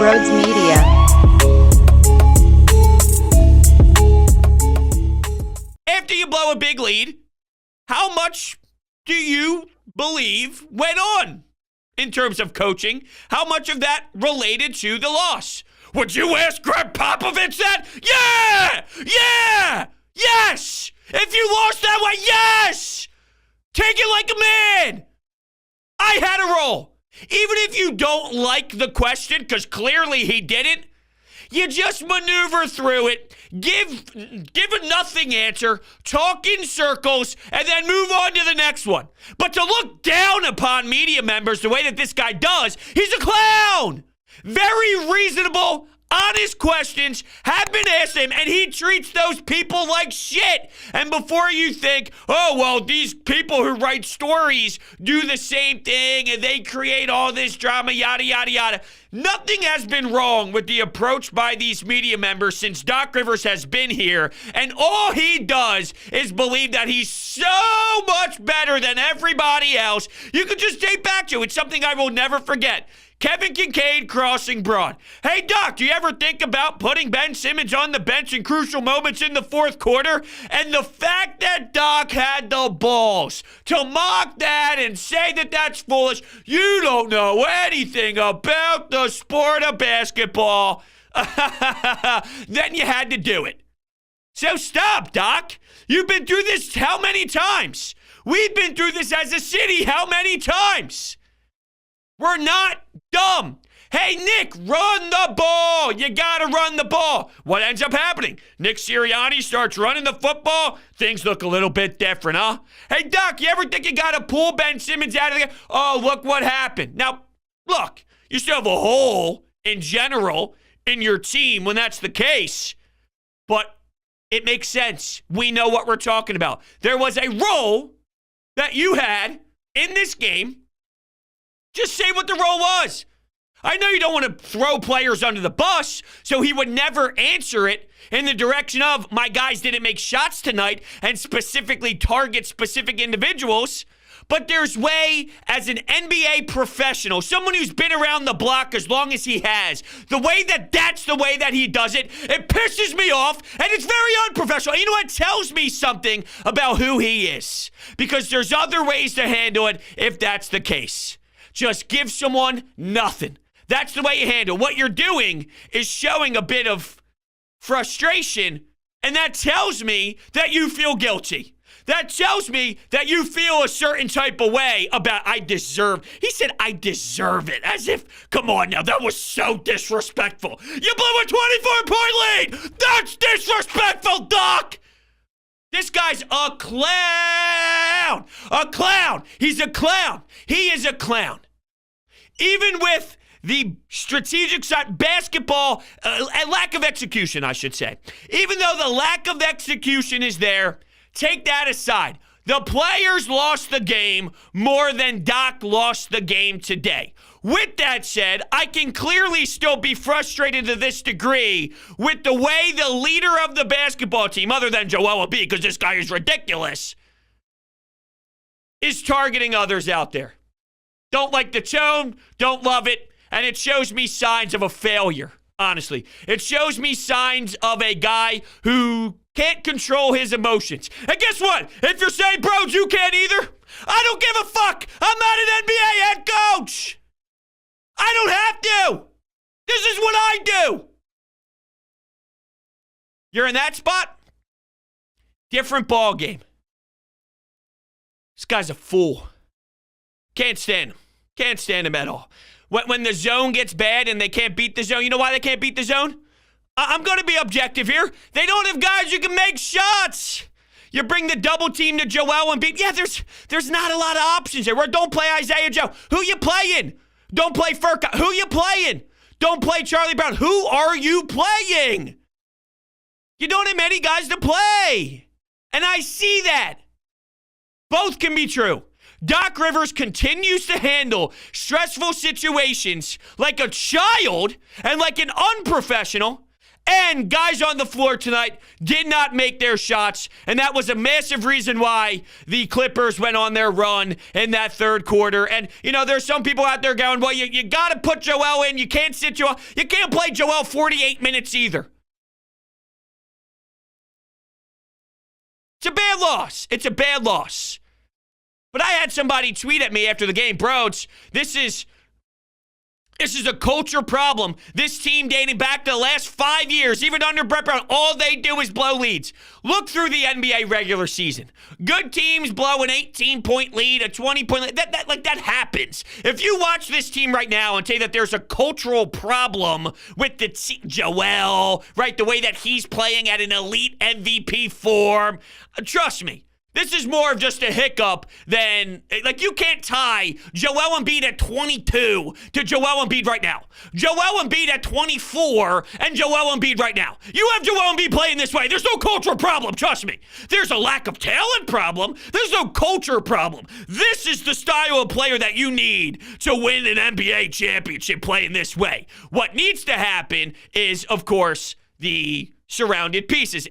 Broads Media. After you blow a big lead, how much do you believe went on in terms of coaching? How much of that related to the loss? Would you ask Greg Popovich that? Yeah! Yes! If you lost that way, yes! Take it like a man! I had a role. Even if you don't like the question, because clearly he didn't, you just maneuver through it, give a nothing answer, talk in circles, and then move on to the next one. But to look down upon media members the way that this guy does, he's a clown. Very reasonable, honest questions have been asked him, and he treats those people like shit. And before you think, oh, well, these people who write stories do the same thing and they create all this drama, yada, yada, yada. Nothing has been wrong with the approach by these media members since Doc Rivers has been here, and all he does is believe that he's so much better than everybody else. You could just date back to it. It's something I will never forget. Kevin Kincaid crossing Braun. Hey, Doc, do you ever think about putting Ben Simmons on the bench in crucial moments in the fourth quarter? And the fact that Doc had the balls to mock that and say that that's foolish, you don't know anything about the sport of basketball, then you had to do it. So stop, Doc. You've been through this how many times? We've been through this as a city how many times? We're not dumb. Hey, Nick, run the ball. You got to run the ball. What ends up happening? Nick Sirianni starts running the football. Things look a little bit different, huh? Hey, Doc, you ever think you got to pull Ben Simmons out of the game? Oh, look what happened. Now, look, you still have a hole in general in your team when that's the case, but it makes sense. We know what we're talking about. There was a role that you had in this game. Just say what the role was. I know you don't want to throw players under the bus, so he would never answer it in the direction of, my guys didn't make shots tonight, and specifically target specific individuals. But there's way, as an NBA professional, someone who's been around the block as long as he has, the way that that's the way that he does it, it pisses me off, and it's very unprofessional. You know what? It tells me something about who he is, because there's other ways to handle it if that's the case. Just give someone nothing. That's the way you handle. What you're doing is showing a bit of frustration, and that tells me that you feel guilty. That tells me that you feel a certain type of way about, I deserve. He said, I deserve it. As if, come on now, that was so disrespectful. You blew a 24-point lead. That's disrespectful, Doc. This guy's a clown. A clown. He's a clown. He is a clown. Even with the strategic side, basketball, a lack of execution, I should say. Even though the lack of execution is there, take that aside. The players lost the game more than Doc lost the game today. With that said, I can clearly still be frustrated to this degree with the way the leader of the basketball team, other than Joel Embiid, because this guy is ridiculous, is targeting others out there. Don't like the tone, don't love it, and it shows me signs of a failure, honestly. It shows me signs of a guy who can't control his emotions. And guess what? If you're saying, bros, you can't either, I don't give a fuck. I'm not an NBA head coach. I don't have to. This is what I do. You're in that spot? Different ball game. This guy's a fool. Can't stand him. Can't stand him at all. When the zone gets bad and they can't beat the zone, you know why they can't beat the zone? I'm going to be objective here. They don't have guys who can make shots. You bring the double team to Joel Embiid. Yeah, there's not a lot of options there. Don't play Isaiah Joe. Who you playing? Don't play Furka. Who you playing? Don't play Charlie Brown. Who are you playing? You don't have many guys to play. And I see that. Both can be true. Doc Rivers continues to handle stressful situations like a child and like an unprofessional. And guys on the floor tonight did not make their shots, and that was a massive reason why the Clippers went on their run in that third quarter. And, there's some people out there going, well, you got to put Joel in. You can't sit Joel. You can't play Joel 48 minutes either. It's a bad loss. It's a bad loss. But I had somebody tweet at me after the game, Broads, this is a culture problem. This team dating back to the last 5 years, even under Brett Brown, all they do is blow leads. Look through the NBA regular season. Good teams blow an 18-point lead, a 20-point lead. That happens. If you watch this team right now and say that there's a cultural problem with Joel, right, the way that he's playing at an elite MVP form, trust me. This is more of just a hiccup than, you can't tie Joel Embiid at 22 to Joel Embiid right now. Joel Embiid at 24 and Joel Embiid right now. You have Joel Embiid playing this way. There's no cultural problem, trust me. There's a lack of talent problem. There's no culture problem. This is the style of player that you need to win an NBA championship playing this way. What needs to happen is, of course, the surrounded pieces.